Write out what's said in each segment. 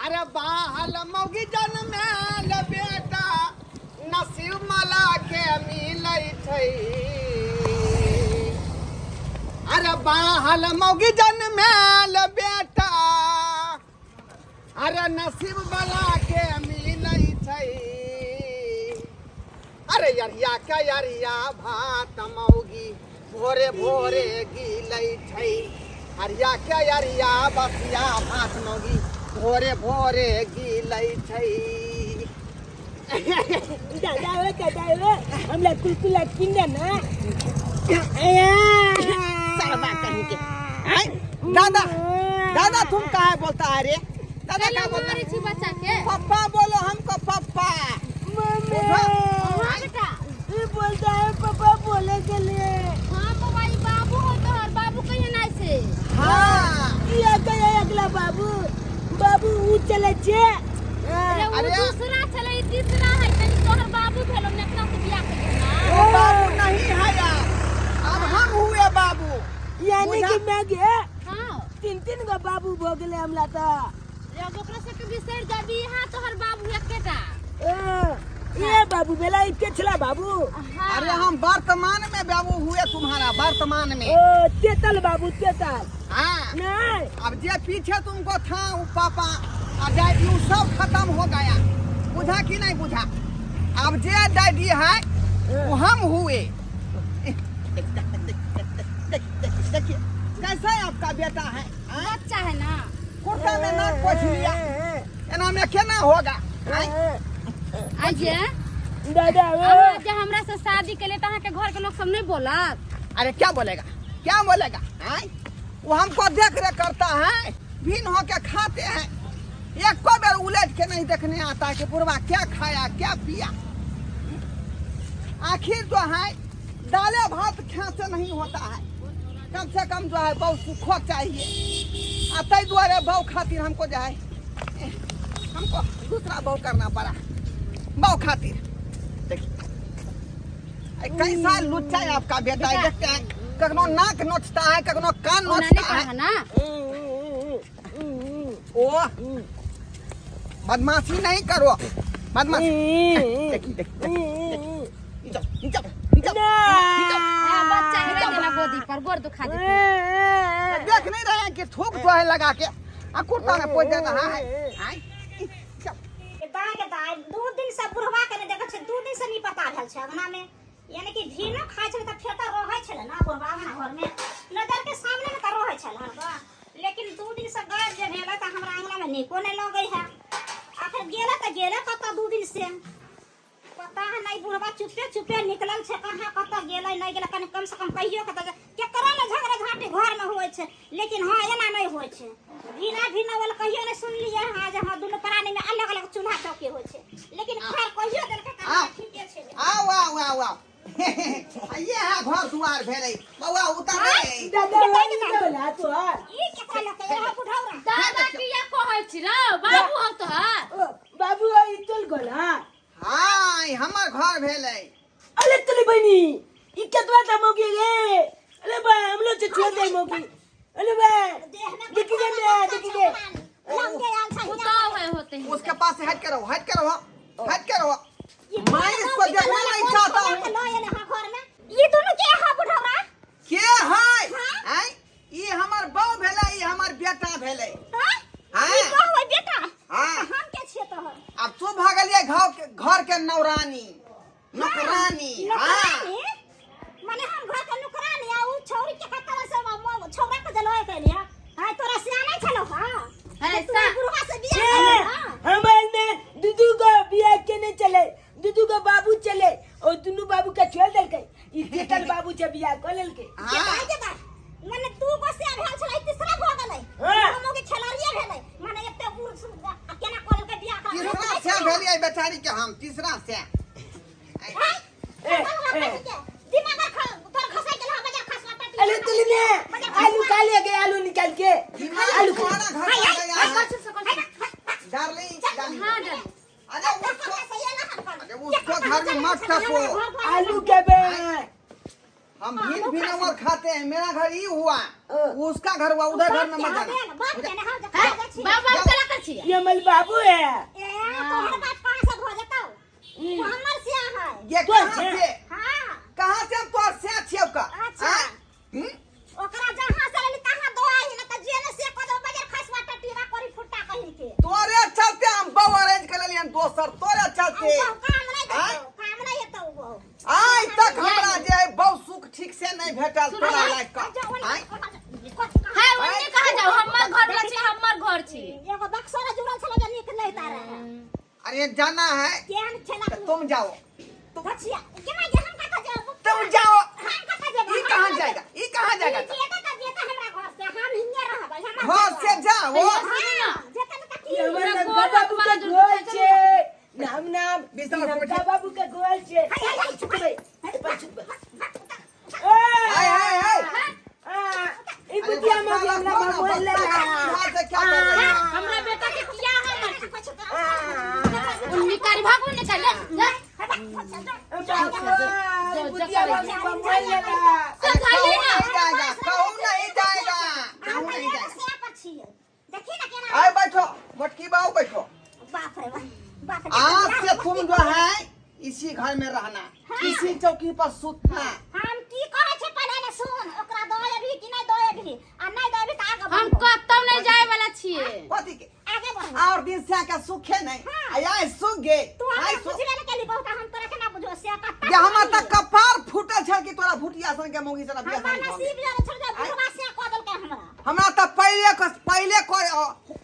अरे बाहल मौगी जनमेल बेटा नसीब मला के मिलै छै। अरे बाहल मौगी जनमेल बेटा अरे नसीब मला के मिलै छै। अरे यरिया के यरिया भात मौगी भोरे भोरे गिलै छै। अरिया के यरिया बसिया भात मौगी भोरे भोरे गिलै छै। दादा हमला कुलकुला किने ना सरवा कहीं के दादा दादा तुम कहाँ बोलता है रे? दादा क्या बोलता है? बच्चा के पप्पा बोलो हमको पप्पा। मम्मी ये बोलता है पापा बोले के लिए। हाँ पापा ये बाबू हो तो हर बाबू कहीं नहीं से। हाँ ये गया अगला बाबू बाबू ऊ चले छे। अरे वो दूसरा चले तीसरा है तनी तोहर बाबू भेलो ने अपना से बियाह कर ना। वो बाबू नहीं है यार, अब हम हुए बाबू। यानी कि मैं गे हां 3 गो बाबू भ गेले हमला त। या ओकरा से के बिसर जाबी हां तोहर बाबू एकेटा। ये बाबू बेला इतने छला बाबू। अरे हम वर्तमान में बाबू हुए तुम्हारा वर्तमान में। ओ तेतल बाबू तेतल। हाँ नहीं अब जे पीछे तुमको था वो पापा डैडी सब खत्म हो गया, बुझा कि नहीं बुझा? अब जे डैडी है वो हम हुए। देखिए कैसा आपका बेटा है, बच्चा है ना कुर्ता में नाक पोछ लिया, एना में केना होगा? अजय दादा जब हमरा से शादी के लिए तहां के घर के लोग सब नहीं बोलत। अरे क्या बोलेगा, क्या बोलेगा? वो हमको देख रेख करता है, भीन होके खाते हैं, एक को बेर उलट के नहीं देखने आता कि बुढ़वा क्या खाया क्या पिया। आखिर जो है दाले भात खाने से नहीं होता है, कम से कम जो है बहु सुखो चाहिए। तै द्वारे बहु खातिर हमको जो है हमको दूसरा बहु करना पड़ा बहु खातिर। देखिए कैसा लुच्चा है आपका बेटा, देखते हैं कखनो नाक नोचता है, कखनो कान नोचता है ना। ओ बदमाशी नहीं करो, बदमाशी। देखिए बच्चा है देना गोदी पर गोर दुखा दे। देख नहीं रहे हैं कि थूक जो है लगा के कुर्ता में पोछ दे रहा है। दू दिन से बुढ़वा के ने देखै छै, 2 दिन से नहीं पता भेल छै अंगना में, यानी कि भीनो खाइ छै त फेटा रहै छै ना बुढ़वा के घर में, नजर के सामने में त रहै छै हरबा। लेकिन 2 दिन से गाय जे भेलै त हमरा अंगना में नीको नहीं लगै है। आखिर गेला कत 2 दिन से पता है नहीं, बुढ़वा चुपे निकलल छै, कहां कत गेलै नहीं गेलै, कम से कम कहियो कत केकरा ने झगड़ा झाटी घर में होय छै। लेकिन हां एना नहीं होय छै, भीना वाला कहियो नहीं सुनलिए। हां जे हां दुनु प्राणी में अलग अलग चूल्हा चौकी होय छै, लेकिन खैर कहियो देलकै त ठीके छै। आओ ये है घर दुआर भेलै बौआ उतार दादा बोला तो ई केकरा लके है बुढ़ौरा दादा किया कहै छी रे बाबू हम तोहर बाबू ई चल गोला। हाँ हमर घर भेलै। अरे तले बनी ई केतवा त मोगी गे। अरे बा हम लोग से छोड़ दे मोगी। अरे बा देखी दे लंगे आल छै उताव है होते हैं। उसके पास से हट के रहो, हट के रहो। मैं इसको देखना नहीं चाहता हूँ। घर में ये दोनों के है बुढ़ौरा के है? हैं? ये हमर बहू भेलै, ये हमर बेटा भेलै। हां ई को होय बेटा? हाँ। हम के छियै तोहर? अब तू भागलिए घर के नौरानी नौकरानी। हाँ माने हम घर के नौकरानी आ उ छौरी के कतरा से छौरा के जलवाए के लिया। हां तोरा सियाना छलो। हां ऐसा बुढ़वा से बियाह कर। हमार में दुदू को बियाह के नहीं चले, दुदू को बाबू चले और दुनू बाबू के छोड़ देलके। ई तेतल बाबू से बियाह कर लेलके। माने तू को से भेल छलै तीसरा भ गेलै, हमो के छलरिया भेलै। माने एकटा बुढ़ केना करल के बियाह कर। तीसरा से भेलिए बेचारी के हम तीसरा से। दिमाग तोर खसाई गेल बाजार खसला टटी। अरे तुली ने आलू खा ले गए, आलू निकाल के आलू खा। डार्लिंग हां डर अरे उसको घर में मत टपो। आलू के बे हम भिन और खाते हैं। मेरा घर ही हुआ, उसका घर हुआ, उधर घर में मत जाना। बाबा छियै ये हमारे बाबू है। ए तोहर बात कहां से हो जताओ वो हमर से है ये तो कहाँ है। से हां कहाँ से हम तोर से छियौ का अच्छा। हाँ? हम्म? ओकरा जहां से लेली तहां दो आई न त जेने से को दो बजर खसवा टटीरा करी फुट्टा कहि के तोरे चलते हम बौ अरेंज कर लेलियन दोसर तोरे चलते काम नहीं हेतौ वो आज तक हमरा जे है बौ सुख ठीक से नहीं भेटल तोरा लायक का आय? हाय ओन्ने कहा जाओ हमर घर वाला छी हमर घर छी एगो बक्सरा जुड़ल छले जे निक नहीं तारे अरे जाना है केहन छला तो तुम जाओ बचिया केना जे हम कत जाओ तुम जाओ हम कत जाओ ई कहाँ जाएगा ई कहाँ जाएगा जेता त जेता हमरा घर से हम हिन्ने रहबै हम घर से जाओ जेता न त ये की हमारे गोल बाबू तुम्हारा के जो गोल दूसरा छे। नाम नाम बिस्तर पर बैठे। बाबू के गोल छे। चुप भाई हाय हाय हाय ई बुतिया में भी हमरा बाबू ले यहाँ से क्या कर रही है हमरा बेटा के किया हमर उन्नी कारी भागो ने चले जा बुतिया में बाबू ले सब खाइए ना नहीं जाएगा कहूँ नहीं जाएगा कहूँ नहीं जाएगा से पर छिए देखी ना केना आए बैठो मोटकी बाबू बैठो बाप रे बाप आज से तुम जो है इसी घर में रहना इसी चौकी पर सूतना हम की कहै छै पहले ने सुन ओकरा दोए भी कि नहीं दोए भी आ नहीं दोए भी त आगे हम कतौ नहीं जाए वाला छियै कथी के आगे बढ़ और दिन से आके सूखे नहीं आया सूख गए तू हमरा बुझले न केली बहुत हम तोरा केना बुझो से कत्ता ये हमार तक कपार फूटल छल कि तोरा भुटिया सन के मौगी सन बियाह हमरा सन नसीब जाने छोड़ दे बुढ़वा से को देल के हमरा हमरा तो पहले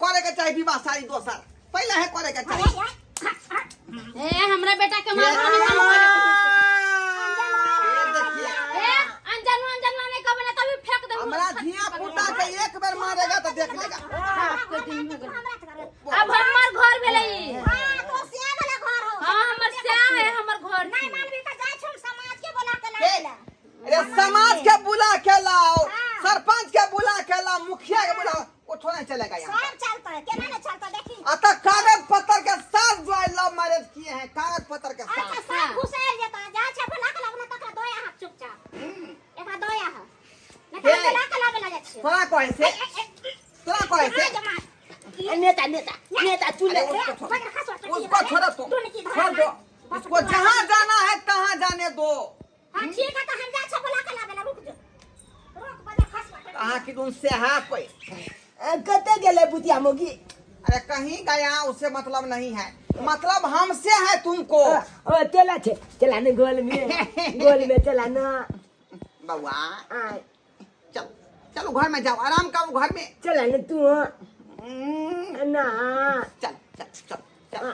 करे के चाहिए विवाह सारी दोसर पहले है करे के चाहिए ए हमरा बेटा के मार ये देखिए ए अनजान नहीं कब ना कभी फेंक दे हमरा धिया पुता के एक बार मारेगा तो देख लेगा अब हमर घर भेलै हां तो से वाला घर हो हां हमर स्याह है हमर घर नहीं मानबी त जाय छोड़ समाज के बोला के ला अरे समाज के बुला के लाओ सरपंच के बुला के लाओ मुखिया के बुलाओ वो थोड़ा चलेगा यहाँ सब चलता है केना नहीं चलता देखी अतः कागज पत्र के साथ जो है लव मैरिज किए हैं कागज पत्र के अच्छा साथ सब घुसेल जेता जा छ बोला के लगना तक दोया हाथ चुपचाप एका दोया हा न के? बोला के लागला जाय छै तोरा कहे से तोरा कहे से नेता तू ले उसको छोड़ो तुम छोड़ दो उसको जहाँ जाना है तहाँ जाने दो हां ठीक है तो हम जा छ बोला के लागला रुक जा रुक बजे खस कहाँ की तुम से है कोई कते गेले बुतिया मोगी। अरे कहीं गया उससे मतलब नहीं है मतलब हमसे है तुमको ओ चला छे चला ने गोल में चला ना बउआ चलो चलो घर में जाओ आराम करो घर में चला ने तू ना चल चल चल चल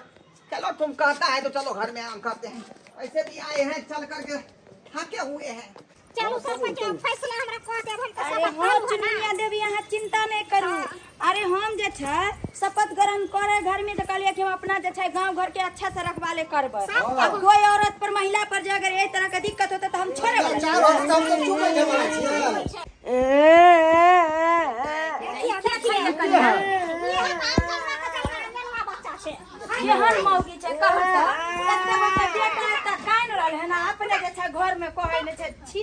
चलो तुम कहता है तो चलो घर में आराम करते हैं ऐसे भी आए हैं चल करके थके हुए हैं चलो सरपंच फैसला हमरा कह दे हम अरे हो चुनिया देवी यहाँ चिंता नहीं करू। अरे हम जे छै शपथ ग्रहण करे घर में तो कहलिए कि हम अपना जे छै गांव घर के अच्छा से रखवाले करबै। अब कोई औरत पर महिला पर जे अगर एही तरह के दिक्कत होता तो हम छोड़े ये मौगी छै कहत एते बच्चा बेटा त कान रहल है ना अपने जे छै घर में कहै ने छै छी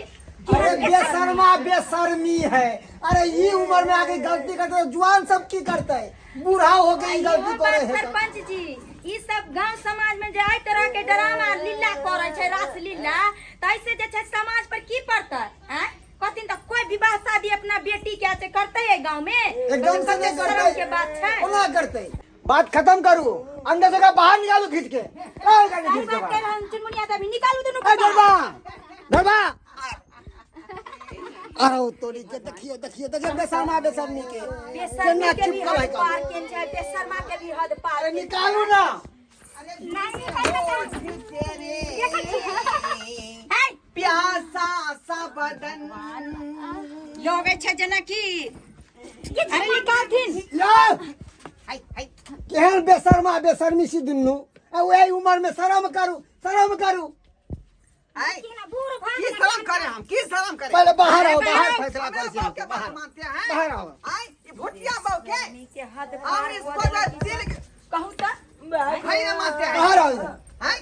अरे बेशर्मा बेशर्मी है। अरे ये उम्र में आके गलती करते है, जुआन सब की करते है बूढ़ा हो गई गलती करे है तो। सरपंच जी ई सब गांव समाज में जे आई तरह के ड्रामा लीला करे छै रास लीला त ऐसे जे छै समाज पर की पड़तै हैं कथिन त कोई विवाह शादी अपना बेटी के आते करते है गांव में एकदम से नहीं शर्म करते के बात छै कोना करते बात खत्म करू अंदर जगह बाहर निकालू खींच के सही बात कह रहा हूं चुनमुनिया तभी निकालू दोनों को धरबा अरे तोरी के देखिए देखिए तो जब बेशर्मा बेशर्मी के बेशर्मा के भी हद पार केन छै बेशर्मा के भी हद पार अरे निकालू ना प्यासा सा बदन लोगे छै जना की अरे निकालथिन लो केहन बेशर्मा बेशर्मी सी दुन्नू वही उम्र में शर्म करू की सलाम करे हम की सलाम करे पहले बाहर आओ बाहर फैसला हमारे कर बाप के बात मानते हैं बाहर आओ आए ये भुटिया बाव के के हद और पार इसको जो दिल कहूं त भाई ना मानते हैं बाहर आओ इधर। हैं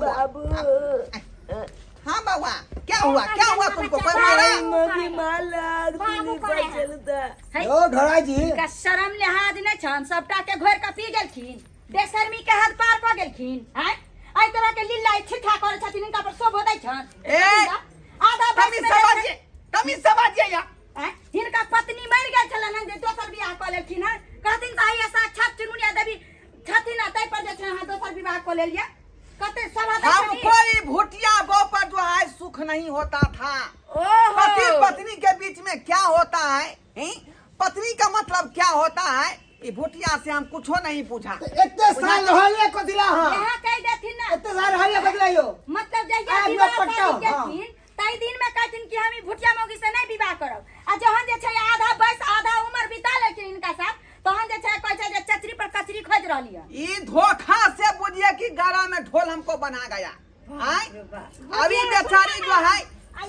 बाबू हाँ बाबा क्या हुआ तुमको कोई मारा मोगी माला पुलिस पर चलता ओ घड़ा जी का शर्म लिहाज छन सबटा के घोर के पी गेलखिन बेशर्मी के हद पार क गेलखिन हैं आई तरह के लीला छिठा करे छथिन इनका पर शोभ होदै छन आधा तमी समझिए या हिनका पत्नी मर गेल छलन जे दोसर बियाह क लेलखिन है कहथिन ताई साक्षात चुनुनिया देवी छथिन तै पर जे छन दोसर विवाह क लेलिए कते सभा हम कोई भूटिया बहू पर जो है सुख नहीं होता था। पति पत्नी के बीच में क्या होता है पत्नी का मतलब क्या होता है ये भूटिया से हम कुछ नहीं पूछा। इतने साल रहले को दिला हां यहां कह देथिन ना इतने साल रहले बदलाइयो मतलब जइया विवाह करथिन तई दिन में कहथिन कि हम भूटिया मौगी से नहीं विवाह करब आ जहन जे छै आधा बयस आधा उम्र बिता लेकिन इनका साथ तहन जे छै कहै छै जे चचरी पर कचरी खोज रहली है ये धोखा से बुझिए कि गारा में ढोल हमको बना गया अभी बेचारी जो है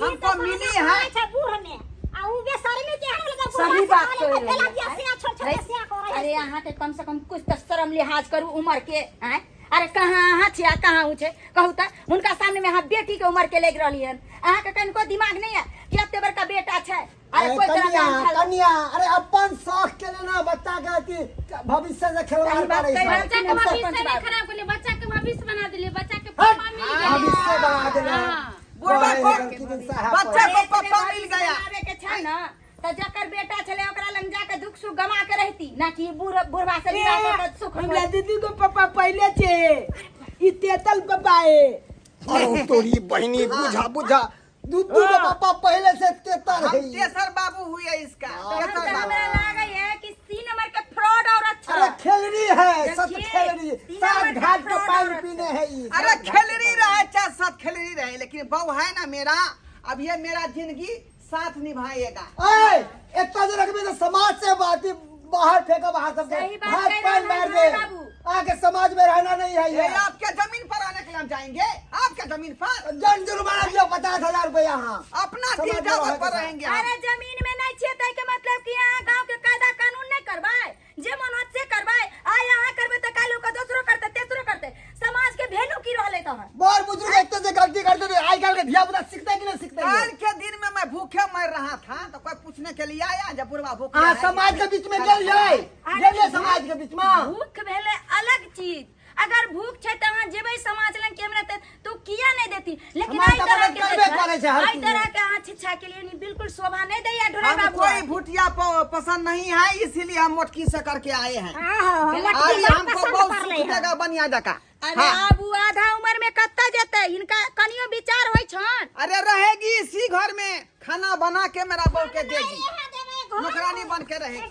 हमको मिली है बूढ़ में आ उ बेशर्मी के हम लगा सही बात कह रही है। अरे यहाँ के कम से कम कुछ तो शर्म लिहाज करू उम्र के हैं अरे कहाँ अहाँ छिया कहाँ उ छे कहू त उनका सामने में अहाँ बेटी के उम्र के लेग रहली हन अहाँ के कनको दिमाग नहीं है कि अब तेबर का बेटा छै अरे कोई तरह का कन्या अरे अपन शौक के लेना बच्चा के कि भविष्य से खिलवाड़ करे बच्चा के भविष्य नहीं खराब कर ले बच्चा के भविष्य बना दिले बच्चा के पापा मिल गए भविष्य बना देना बुढ़वा को बच्चा को पापा मिल गया के छै ना त जकर बेटा छले ओकरा लंग जाके दुख सुख गमा के रहती ना कि बुढ़वा से विवाह कर सुख हमरा दीदी को पापा पहले छे ई तेतल पापा है अरे तोरी बहनी बुझा बुझा दूधू का पापा पहले से तेतर है हम तेसर बाबू हुए इसका तेसर बाबू हमरा लागे है कि 3 नंबर के फ्रॉड औरत अरे छ खेलरी है सब देखिए, खेलरी तीन सात नंबर घाट का के फ्रॉड पानी औरत पीने है ये अरे खेलरी रहे चाहे साथ खेलरी रहे लेकिन बहू है ना मेरा अब ये मेरा जिंदगी साथ निभाएगा। ओए इतना जो रखबे तो समाज से बात बाहर फेंको बाहर सब सही बात हाथ कह पैर रहे मार हैं दे बाबू। आके समाज में रहना नहीं है ये ये आपके जमीन पर आने के लिए हम जाएंगे आपके जमीन पर जन जुर्माना दियो 50,000 रुपया यहाँ अपना समझ की में जगह रहे पर के रहेंगे हम। अरे जमीन में नहीं छे तै के मतलब कि यहाँ गांव के कायदा कानून नहीं करबाय जे मन होत से करबाय आ यहाँ करबे त कालू का दूसरो करते तेसरो करते समाज के भेलू की रहले त है बड़ बुजुर्ग इतने से गलती करते थे आज कल के धिया पुता सीखता है कि नहीं सीखता कल है के दिन में मैं भूखे मर रहा था तो कोई पूछने के लिए आया जब बुढ़वा भूखे हाँ है। समाज के बीच में चल जाए चलिए समाज के बीच में भूख भेले अलग चीज अगर भूख छै त अहाँ जेबै समाज लंग के हमरा तो किया नहीं देती लेकिन समाज आई का तरह मदद के करबे करे छै हर आई चीज तरह में। के अहाँ शिक्षा के लिए नहीं बिल्कुल शोभा नहीं दैया ढोरा हम बाबू कोई भूटिया पसंद नहीं है इसीलिए हम मोटकी से करके आए हैं हां आज हमको बहुत सुख जगह बनिया जगह। अरे बाबू आधा उम्र में कत्ता जते इनका कनियो विचार होय छन अरे रहेगी इसी घर में खाना बना के मेरा बहू के देगी नौकरानी बन के रहेगी।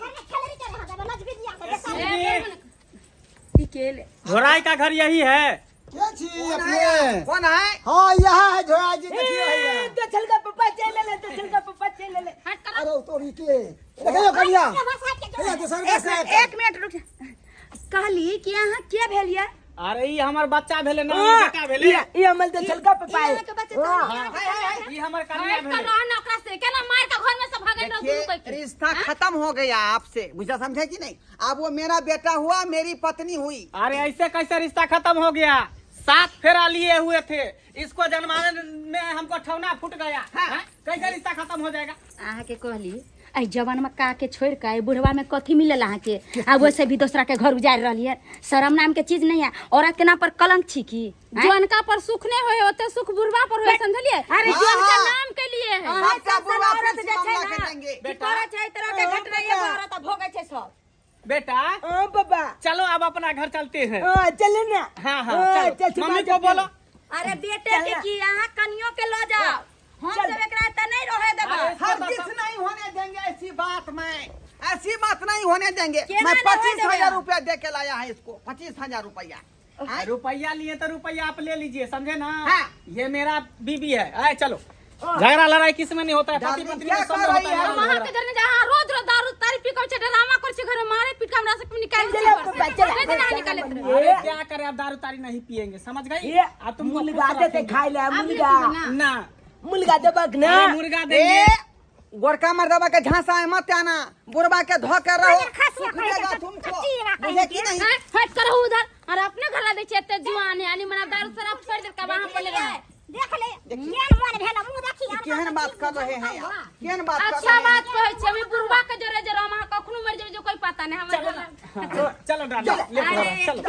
इकेले घोड़ाई का घर यही है। क्या छी कौन अपने है कौन है हाँ यहाँ है झोड़ा जी देखिए है तो चल का पापा चले ले तो चल का पापा चले ले अरे तोरी के देखियो कन्या भैया तो सर से एक मिनट रुक कहली कि यहाँ क्या भेलिया अरे ये हमार बच्चा भेले ना बेटा भेले ये अमल तो चल का पापा है यहाँ के बच्चे तो ये हमार कन्या कर भेले। रहना ओकरा से केना मार के घर में से भागे ना दूर कोई देखिए रिश्ता खत्म हो गया आपसे मुझे समझे कि नहीं अब वो मेरा बेटा हुआ मेरी पत्नी हुई। अरे ऐसे कैसे रिश्ता खत्म हो गया 7 फेरा लिए हुए थे इसको जन्माने में हमको ठौना फूट गया हाँ? कैसे रिश्ता खत्म हो जाएगा। अहाँ के कहली आई जवान में का के छोड़ के बुढ़वा में कथी मिलल अहाँ के आ वैसे भी दूसरा के घर उजाड़ रही है शर्म नाम के चीज नहीं है औरत के नाम पर कलंक छी की जनका पर सुख नहीं होए ओते सुख बुढ़वा पर होए समझलिए अरे हाँ, जन के हाँ। नाम के लिए है आपका बुढ़वा औरत फिर जे छै मामला ना के देंगे। बेटा बेटा छै तरह के घट रही है औरत भोगे छै सब बेटा हां पापा चलो अब अपना घर चलते हैं। हां चले ना हाँ हाँ चलो। मम्मी को बोलो अरे बेटे के की अहाँ कनियो के लो जाओ हम सब एकरा त नहीं रहे देबा हर किस नहीं होने देंगे ऐसी बात नहीं होने देंगे। केना मैं नहीं होने 25,000 देगा? रुपया दे के लाया है इसको 25,000 रुपया। रुपया लिए तो रुपया आप ले लीजिए समझे ना हाँ। ये मेरा बीबी है आए चलो झगड़ा लड़ाई किस में नहीं होता है पति डार्लिंग, पत्नी क्या में सब कर में रही होता है? है वहां झगड़ा। के घर में जहां रोज रोज दारू तारी पी के ड्रामा कर घर में मारे पीट के हमरा से निकाल चलो पापा चला दे निकाले अरे क्या करे आप दारू तारी नहीं पियेंगे समझ गई ये अब तुमको मुर्गा खुश देते रखेंगे। खाई ले मुर्गा ना मुर्गा दे बक ना अरे मुर्गा देंगे ए, गोरका मर्दबा के झांसा में मत आना बुढ़वा के धो कर रहो सुख देगा तुमको मुझे की नहीं। हट कर उधर और अपने घर दे छे ते जुआन है यानी मना दारू शराब छोड़ दे का वहां पड़े रहे देख ले केहन मन भेल मुंह देखी यार केहन बात कर रहे हैं यार, केहन बात कर अच्छा रहे हैं? बात कहै छी हमें बुढ़वा के जरे जरे हम कखनो मर जेबे जो कोई पता नहीं हमें चलो डालो ले अरे चलो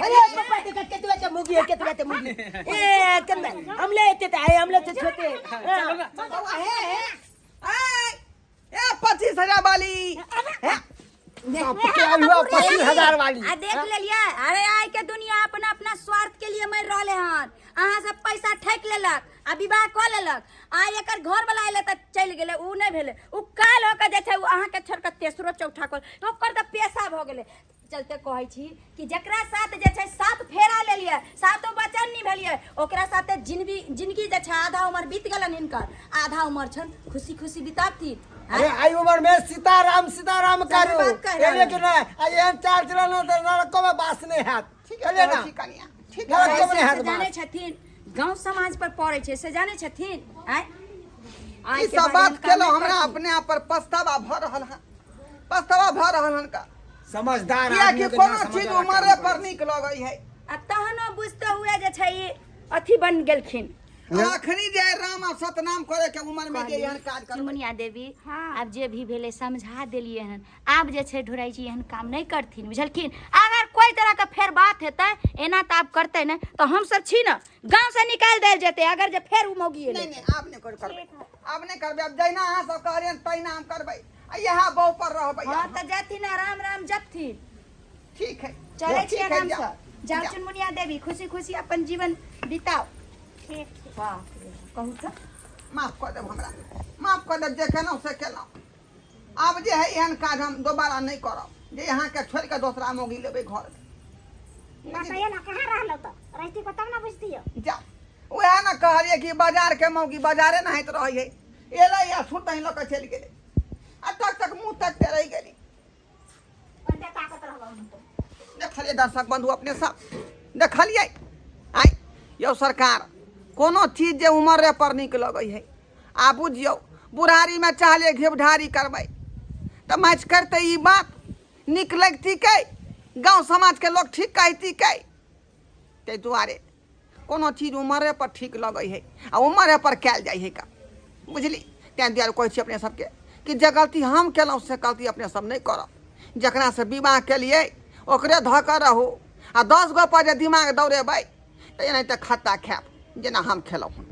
अरे पापा देखा केतुआ के मुगी है केतुआ के मुगी ए कंदन हमले ते आए हमले तो छोटे चलो ना बउआ है ए 25,000 वाली है क्या हुआ 25,000 वाली? आ देख लेलिए, अरे आइ के दुनिया अपना अपना स्वार्थ के लिए मर रहले हन। अहाँ सब पैसा ठेक लेलक आ विवाह क लेलक, आ एकर घर वाला आइले त चल गेले, उ नहीं भेले, उ काल होके जे छै अहाँ के छोड़ के तेसरो चौथा कल ओकर त पेशा भ गेले। चलते कहै छी कि जकरा साथ जे छै 7 फेरा ले लिए, 7 बचन नहीं भेलिए, ओकरा साथे जिंदगी जे छै आधा उम्र बीत गेलन हिनकर, आधा उम्र छन खुशी खुशी बिताबती। अरे आई उम्र में सीताराम करू बात कह रहे एने के ना आई एन चाल चलन तो नरक में बास नहीं हाथ ठीक है ना ठीक कनिया ठीक नरक में से हाथ जाने बास छथिन गांव समाज पर पड़े छै से जाने छथिन। आय ई सब बात केलो हमरा अपने आप पर पछतावा भ रहल है, पछतावा भ रहल हन का समझदार किया आदमी कि के कोनो ना चीज समझ उमरे पर निक लगै है। आ तहनो बुझते हुए जे छै ई अथी बन गेलखिन। आखरी जे राम आ सतनाम करे के उम्र में जे एहन काज कर चुनमुनिया देवी आब जे भी भेले समझा देलिए हन, आब जे छै ढोराई जी एहन काम नहीं करथिन, बुझलखिन। अगर कोई तरह का फेर बात हेतै एना त आब करते न तो हम सब छी न गांव से निकाल देल जेते। अगर जे फेर उ मौगी एले नहीं आप नहीं करबै, अब नहीं करबै, अब जैना अहाँ सब कहलियन तैना हम करबै, आ यहाँ बहु पर रहबै। हां त जथिन राम राम जपथिन। ठीक है चले छी ठीक है, आराम जाओ, से जाओ जाओ। चुनमुनिया देवी खुशी खुशी अपन जीवन बिताओ। हां कहू त माफ कर देब हमरा, माफ कर देब, जे केलहुँ से केलहुँ। आब जे है एहन काज हम दोबारा नहीं करब, जे यहाँ के छोड़ के दूसरा मौगी लेबै घर में। बताइए ना कहाँ रहलो तो रहती को तब ना बुझतियो। जाओ वह ना कहलिए कि बाजार के मौगी बाजारे नहाइत रही है, एलै या छूट ही लऽ के चलि गेलै, आ तक मुँह तकते रहि गेली। पंडे ताकत रहलो हम तो देखलिए दर्शक बंधु अपने सब देखलिए। आई यौ सरकार कोनो चीज जे उमरे पर निक लगै है, आ बुझियौ बुढ़ारी में चाहले घेबढारी करबै तो मैच करते ई बात निक लगती कै, गांव समाज के लोग ठीक कहती कै। ताहि दुआरे कोनो चीज उमरे पर ठीक लगै है आ उमरे पर कयल जाइ है का, बुझली। तैं दुआरे कहै छी अपने सबके कि जे गलती हम केलहुँ से गलती अपने सब नहीं करब। जकरा से विवाह केलिए ओकरे धऽ कऽ रहू, आ 10 गो पर जे दिमाग दौड़ेबै तऽ एनाहिते खत्ता खायब जेना हम खेलहुँ।